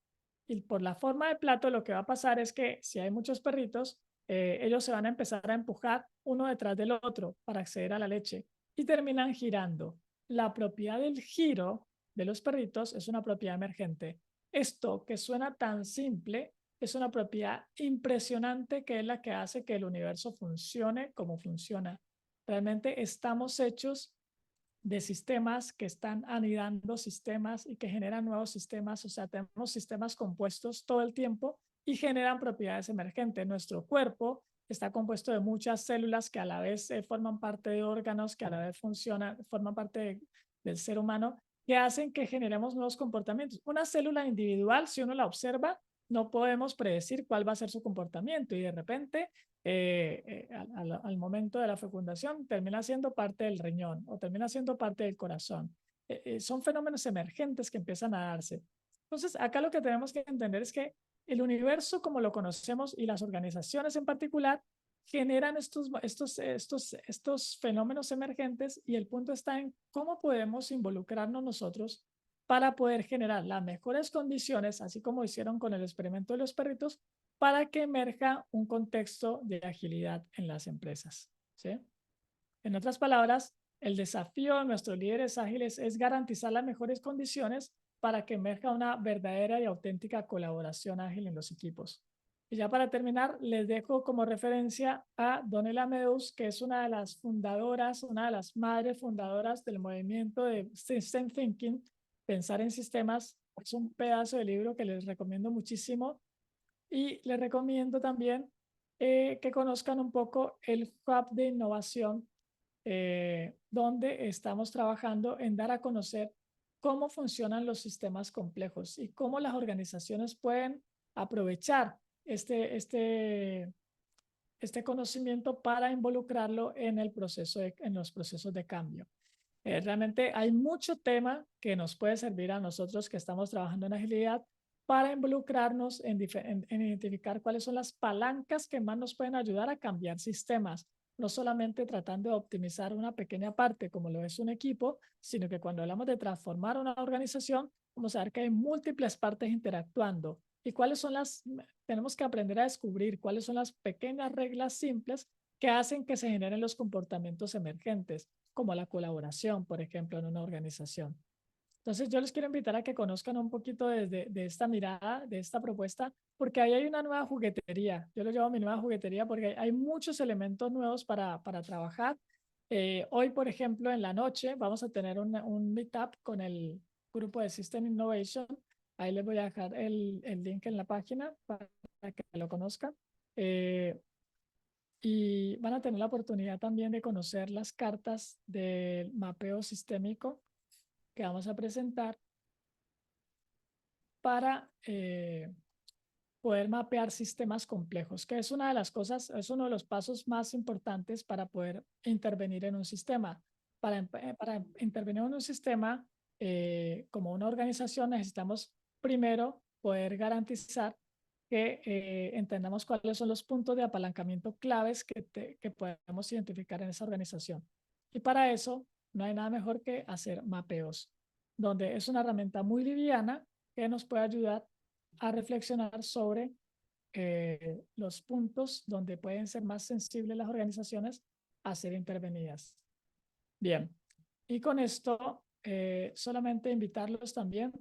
Y por la forma del plato, lo que va a pasar es que si hay muchos perritos, ellos se van a empezar a empujar uno detrás del otro para acceder a la leche y terminan girando. La propiedad del giro de los perritos es una propiedad emergente. Esto que suena tan simple es una propiedad impresionante que es la que hace que el universo funcione como funciona. Realmente estamos hechos de sistemas que están anidando sistemas y que generan nuevos sistemas. O sea, tenemos sistemas compuestos todo el tiempo y generan propiedades emergentes. Nuestro cuerpo está compuesto de muchas células que a la vez forman parte de órganos, que a la vez forman parte del ser humano, que hacen que generemos nuevos comportamientos. Una célula individual, si uno la observa, no podemos predecir cuál va a ser su comportamiento y de repente al momento de la fecundación termina siendo parte del riñón o termina siendo parte del corazón. Son fenómenos emergentes que empiezan a darse. Entonces, acá lo que tenemos que entender es que el universo como lo conocemos y las organizaciones en particular generan estos fenómenos emergentes y el punto está en cómo podemos involucrarnos nosotros para poder generar las mejores condiciones, así como hicieron con el experimento de los perritos, para que emerja un contexto de agilidad en las empresas. ¿Sí? En otras palabras, el desafío de nuestros líderes ágiles es garantizar las mejores condiciones para que emerja una verdadera y auténtica colaboración ágil en los equipos. Y ya para terminar, les dejo como referencia a Donella Meadows, que es una de las fundadoras, una de las madres fundadoras del movimiento de System Thinking, Pensar en Sistemas. Es un pedazo de libro que les recomiendo muchísimo. Y les recomiendo también que conozcan un poco el Hub de Innovación, donde estamos trabajando en dar a conocer cómo funcionan los sistemas complejos y cómo las organizaciones pueden aprovechar este conocimiento para involucrarlo en los procesos de cambio. Realmente hay mucho tema que nos puede servir a nosotros que estamos trabajando en agilidad para involucrarnos en identificar cuáles son las palancas que más nos pueden ayudar a cambiar sistemas, no solamente tratando de optimizar una pequeña parte como lo es un equipo, sino que cuando hablamos de transformar una organización, vamos a ver que hay múltiples partes interactuando y tenemos que aprender a descubrir cuáles son las pequeñas reglas simples que hacen que se generen los comportamientos emergentes, como la colaboración, por ejemplo, en una organización. Entonces, yo les quiero invitar a que conozcan un poquito de esta mirada, de esta propuesta, porque ahí hay una nueva juguetería. Yo lo llamo mi nueva juguetería porque hay muchos elementos nuevos para trabajar. Hoy, por ejemplo, en la noche vamos a tener un meetup con el grupo de System Innovation. Ahí les voy a dejar el link en la página para que lo conozcan. Y van a tener la oportunidad también de conocer las cartas del mapeo sistémico que vamos a presentar para poder mapear sistemas complejos, que es una de las cosas, es uno de los pasos más importantes para poder intervenir en un sistema. Para intervenir en un sistema, como una organización, necesitamos primero poder garantizar que entendamos cuáles son los puntos de apalancamiento claves que podemos identificar en esa organización. Y para eso no hay nada mejor que hacer mapeos, donde es una herramienta muy liviana que nos puede ayudar a reflexionar sobre los puntos donde pueden ser más sensibles las organizaciones a ser intervenidas. Bien, y con esto solamente invitarlos también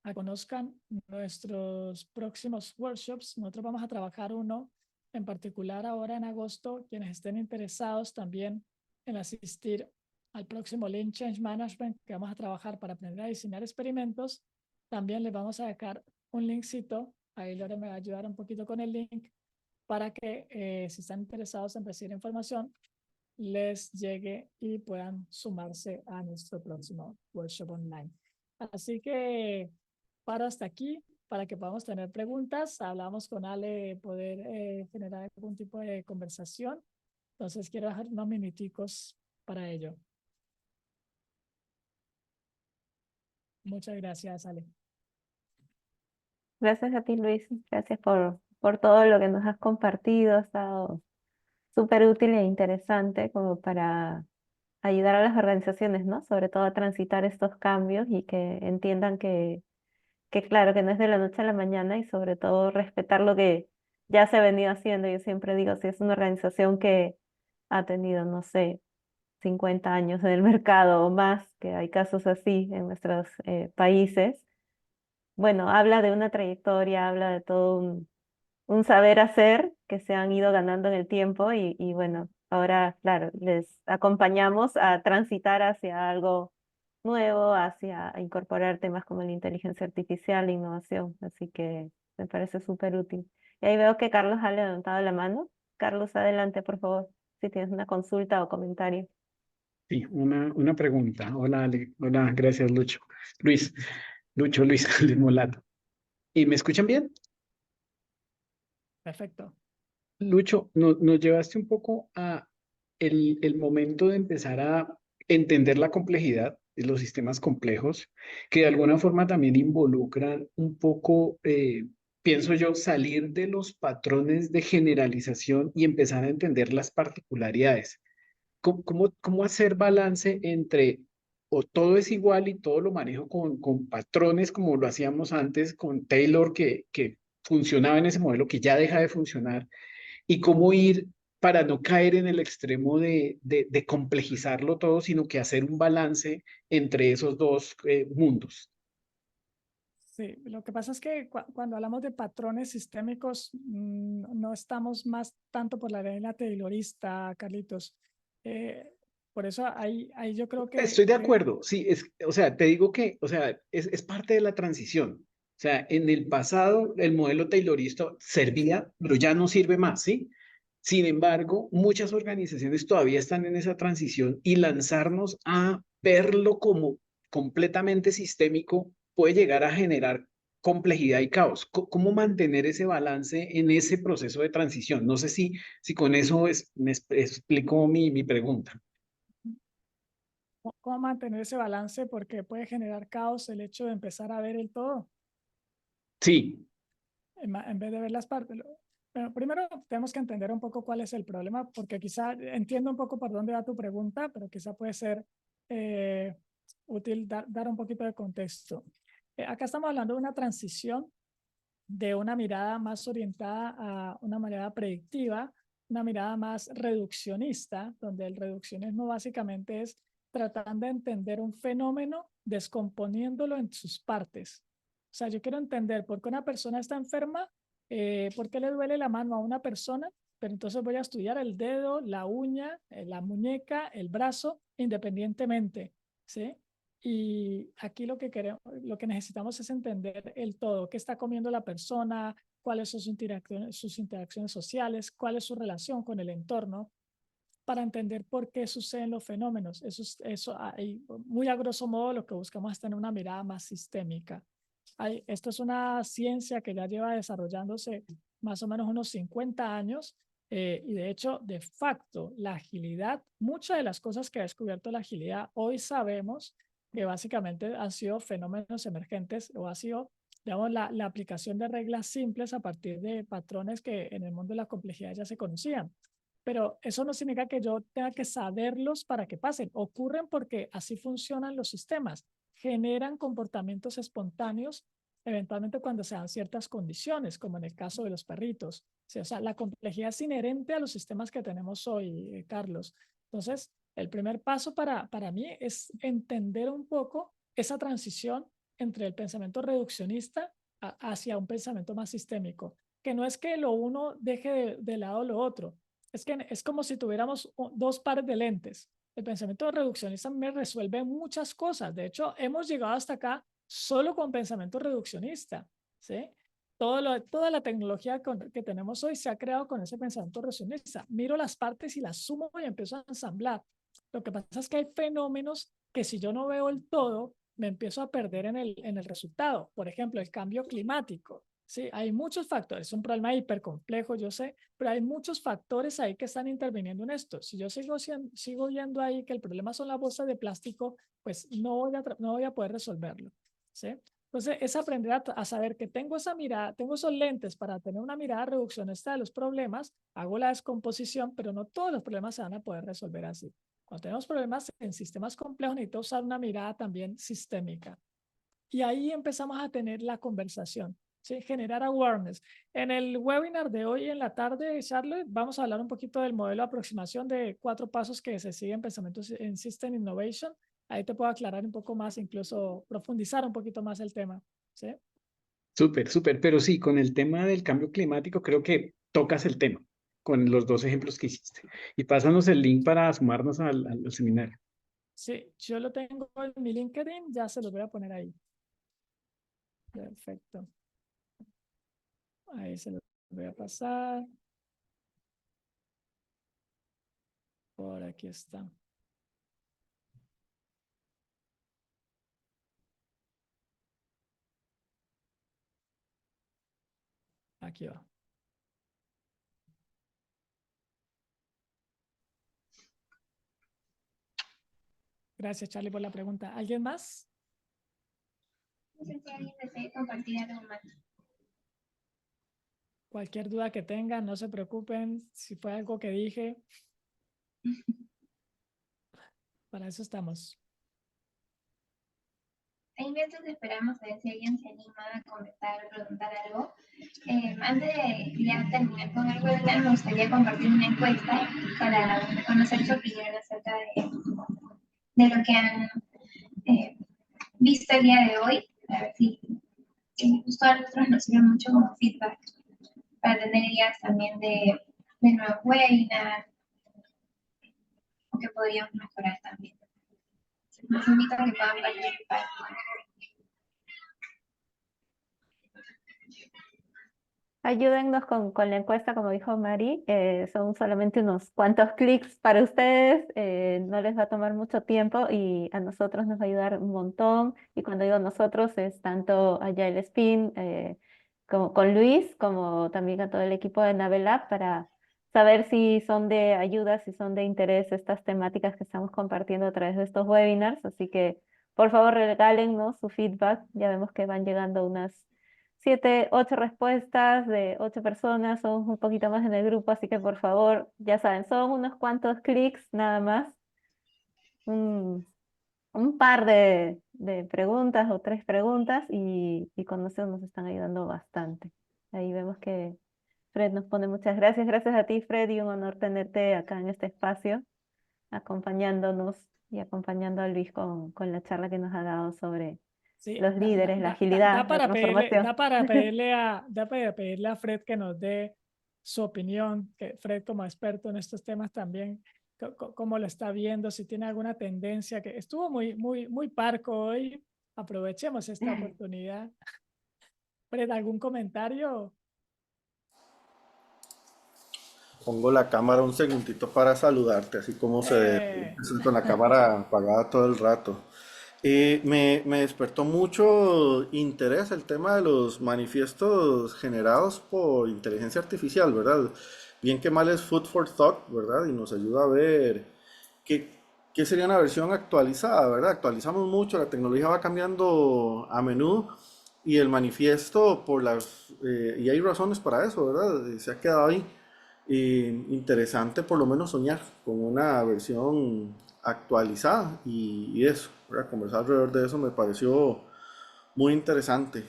a que conozcan nuestros próximos workshops. Nosotros vamos a trabajar uno en particular ahora en agosto. Quienes estén interesados también en asistir al próximo Lean Change Management que vamos a trabajar para aprender a diseñar experimentos, también les vamos a dejar un linkcito. Ahí Lore me va a ayudar un poquito con el link para que si están interesados en recibir información, les llegue y puedan sumarse a nuestro próximo workshop online. Así que paro hasta aquí para que podamos tener preguntas. Hablamos con Ale de poder generar algún tipo de conversación. Entonces quiero dejar unos minuticos para ello. Muchas gracias, Ale. Gracias a ti, Luis. Gracias por todo lo que nos has compartido. Ha estado súper útil e interesante como para ayudar a las organizaciones, ¿no? Sobre todo a transitar estos cambios y que entiendan que claro, que no es de la noche a la mañana y sobre todo respetar lo que ya se ha venido haciendo. Yo siempre digo, si es una organización que ha tenido, no sé, 50 años en el mercado o más, que hay casos así en nuestros países, bueno, habla de una trayectoria, habla de todo un saber hacer que se han ido ganando en el tiempo y bueno, ahora, claro, les acompañamos a transitar hacia algo nuevo, hacia incorporar temas como la inteligencia artificial, la innovación, así que me parece súper útil. Y ahí veo que Carlos ha levantado la mano. Carlos, adelante, por favor, si tienes una consulta o comentario. Sí, una pregunta. Hola, Ale. Hola, gracias, Lucho. Luis Luis Molato. ¿Y me escuchan bien? Perfecto. Lucho, nos llevaste un poco a el momento de empezar a entender la complejidad de los sistemas complejos, que de alguna forma también involucran un poco, pienso yo, salir de los patrones de generalización y empezar a entender las particularidades. ¿Cómo hacer balance entre o todo es igual y todo lo manejo con patrones como lo hacíamos antes con Taylor que funcionaba en ese modelo que ya deja de funcionar? Y cómo ir para no caer en el extremo de complejizarlo todo, sino que hacer un balance entre esos dos mundos. Sí, lo que pasa es que cuando hablamos de patrones sistémicos, no estamos más tanto por la línea taylorista, Carlitos. Eh, por eso ahí yo creo Estoy que de acuerdo, sí, o sea, te digo que, o sea, es parte de la transición. O sea, en el pasado el modelo taylorista servía, pero ya no sirve más, ¿sí? Sin embargo, muchas organizaciones todavía están en esa transición y lanzarnos a verlo como completamente sistémico puede llegar a generar complejidad y caos. ¿Cómo mantener ese balance en ese proceso de transición? No sé si con eso explico mi pregunta. cómo mantener ese balance porque puede generar caos el hecho de empezar a ver el todo Sí, en vez de ver las partes. Pero primero tenemos que entender un poco cuál es el problema, porque quizá entiendo un poco por dónde va tu pregunta, pero quizá puede ser útil dar un poquito de contexto. Acá estamos hablando de una transición de una mirada más orientada a una mirada predictiva, una mirada más reduccionista, donde el reduccionismo básicamente es tratando de entender un fenómeno descomponiéndolo en sus partes. O sea, yo quiero entender por qué una persona está enferma, por qué le duele la mano a una persona, pero entonces voy a estudiar el dedo, la uña, la muñeca, el brazo, independientemente, ¿sí? Y aquí lo que necesitamos es entender el todo, qué está comiendo la persona, cuáles son sus interacciones sociales, cuál es su relación con el entorno, para entender por qué suceden los fenómenos. Eso muy a grosso modo lo que buscamos es tener una mirada más sistémica. Esto es una ciencia que ya lleva desarrollándose más o menos unos 50 años y de hecho, de facto, la agilidad, muchas de las cosas que ha descubierto la agilidad, hoy sabemos que básicamente han sido fenómenos emergentes o ha sido, digamos, la aplicación de reglas simples a partir de patrones que en el mundo de la complejidad ya se conocían. pero eso no significa que yo tenga que saberlos para que pasen. Ocurren porque así funcionan los sistemas. Generan comportamientos espontáneos, eventualmente cuando se dan ciertas condiciones, como en el caso de los perritos. Sí, o sea, la complejidad es inherente a los sistemas que tenemos hoy, Carlos. Entonces, el primer paso para mí es entender un poco esa transición entre el pensamiento reduccionista hacia un pensamiento más sistémico, que no es que lo uno deje de lado lo otro, es que es como si tuviéramos dos pares de lentes. El pensamiento reduccionista me resuelve muchas cosas. De hecho, hemos llegado hasta acá solo con pensamiento reduccionista, ¿sí? Toda la tecnología que tenemos hoy se ha creado con ese pensamiento reduccionista. Miro las partes y las sumo y empiezo a ensamblar. Lo que pasa es que hay fenómenos que si yo no veo el todo, me empiezo a perder en el resultado. Por ejemplo, el cambio climático. Sí, hay muchos factores, es un problema hipercomplejo, yo sé, pero hay muchos factores ahí que están interviniendo en esto. Si yo sigo viendo ahí que el problema son las bolsas de plástico, pues no voy a poder resolverlo. ¿Sí? Entonces, es aprender a saber que tengo esa mirada, tengo esos lentes para tener una mirada reduccionista de los problemas, hago la descomposición, pero no todos los problemas se van a poder resolver así. Cuando tenemos problemas en sistemas complejos, necesito usar una mirada también sistémica. Y ahí empezamos a tener la conversación, ¿sí? Generar awareness. En el webinar de hoy en la tarde, Charlotte, vamos a hablar un poquito del modelo de aproximación de 4 pasos que se siguen en pensamientos en System Innovation. Ahí te puedo aclarar un poco más, incluso profundizar un poquito más el tema, ¿sí? Súper, súper. Pero sí, con el tema del cambio climático, creo que tocas el tema con los dos ejemplos que hiciste. Y pásanos el link para sumarnos al seminario. Sí, yo lo tengo en mi LinkedIn, ya se lo voy a poner ahí. Perfecto. Ahí se lo voy a pasar. Por aquí está. Aquí va. Gracias, Charlie, por la pregunta. ¿Alguien más? No sé si alguien desea compartir algo más. Cualquier duda que tengan, no se preocupen. Si fue algo que dije, para eso estamos. Mientras esperamos a ver si alguien se anima a comentar o preguntar algo. Antes de ya terminar con el webinar, me gustaría compartir una encuesta para conocer su opinión acerca de lo que han visto el día de hoy. A ver si justo a nosotros nos sirve mucho como feedback para tener ideas también de nuevos webinars o que podríamos mejorar también. Los invito a que puedan participar. Ayúdennos con la encuesta, como dijo Mari, son solamente unos cuantos clics para ustedes, no les va a tomar mucho tiempo y a nosotros nos va a ayudar un montón. Y cuando digo nosotros es tanto Agile Spin como con Luis, como también a todo el equipo de Navelab para saber si son de ayuda, si son de interés estas temáticas que estamos compartiendo a través de estos webinars. Así que por favor regálennos su feedback, ya vemos que van llegando unas 7, 8 respuestas de 8 personas, somos un poquito más en el grupo, así que por favor, ya saben, son unos cuantos clics nada más, un par de preguntas o 3 preguntas y con eso nos están ayudando bastante. Ahí vemos que Fred nos pone muchas gracias. Gracias a ti, Fred, y un honor tenerte acá en este espacio, acompañándonos y acompañando a Luis con la charla que nos ha dado sobre Sí, los líderes, la agilidad, la transformación. da para pedirle a Fred que nos dé su opinión, que Fred como experto en estos temas también, cómo lo está viendo, si tiene alguna tendencia, que estuvo muy parco hoy. Aprovechemos esta oportunidad. Fred, ¿algún comentario? Pongo la cámara un segundito para saludarte, así como se debe, con la cámara apagada todo el rato. Me despertó mucho interés el tema de los manifiestos generados por inteligencia artificial, ¿verdad? Bien que mal es food for thought, ¿verdad? Y nos ayuda a ver qué sería una versión actualizada, ¿verdad? Actualizamos mucho, la tecnología va cambiando a menudo y el manifiesto, y hay razones para eso, ¿verdad? Se ha quedado ahí. interesante por lo menos soñar con una versión actualizada y eso, ¿verdad? Conversar alrededor de eso me pareció muy interesante.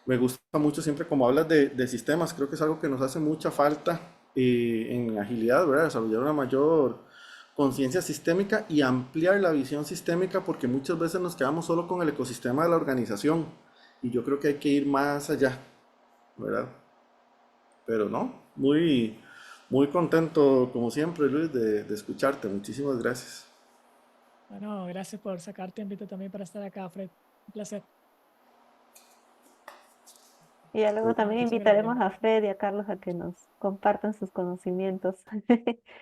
Me gusta mucho siempre como hablas de sistemas, creo que es algo que nos hace mucha falta en agilidad, ¿verdad? Desarrollar una mayor conciencia sistémica y ampliar la visión sistémica porque muchas veces nos quedamos solo con el ecosistema de la organización y yo creo que hay que ir más allá, ¿verdad? Pero no, muy contento como siempre, Luis, de escucharte. Muchísimas gracias. Bueno, gracias por sacar tiempito también para estar acá, Fred. Un placer. Y ya luego también Eso invitaremos grande. a Fred y a Carlos a que nos compartan sus conocimientos.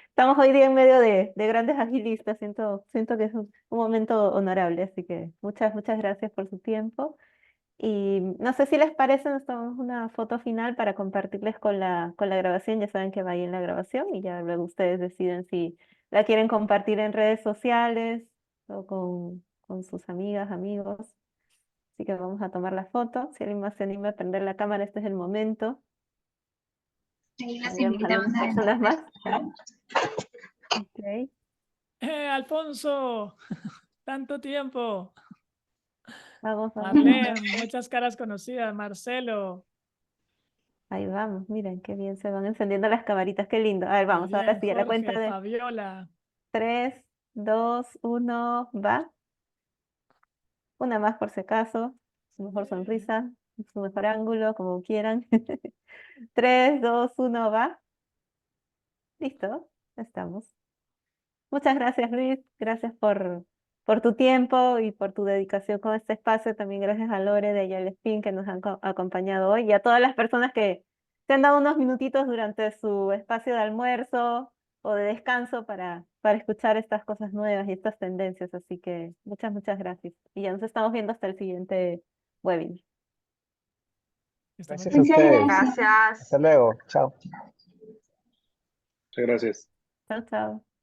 Estamos hoy día en medio de grandes agilistas, siento que es un momento honorable, así que muchas gracias por su tiempo. Y no sé si les parece, nos tomamos una foto final para compartirles con la grabación, ya saben que va ahí en la grabación y ya luego ustedes deciden si la quieren compartir en redes sociales o con sus amigas, amigos. Así que vamos a tomar la foto. Si alguien más se anima a prender la cámara, este es el momento. Ahí los Vemos a invitamos algunas a personas más. Ok, Alfonso, tanto tiempo. vamos. Marlene, muchas caras conocidas. Marcelo, Ahí vamos, miren qué bien se van encendiendo las camaritas, qué lindo. A ver, muy vamos, ahora bien. sí, a la cuenta Jorge, de Fabiola. 3, 2, 1, va. Una más por si acaso. Su mejor sonrisa, su mejor ángulo, como quieran. 3, 2, 1, va. Listo, estamos. Muchas gracias, Luis. Gracias por tu tiempo y por tu dedicación con este espacio. También gracias a Lore de Yale Spin que nos han acompañado hoy y a todas las personas que se han dado unos minutitos durante su espacio de almuerzo o de descanso para escuchar estas cosas nuevas y estas tendencias. Así que muchas gracias. Y ya nos estamos viendo hasta el siguiente webinar. Que esté muy Gracias a bien. Muchas ustedes. gracias. Hasta luego. Chao. Muchas gracias. Chao, chao.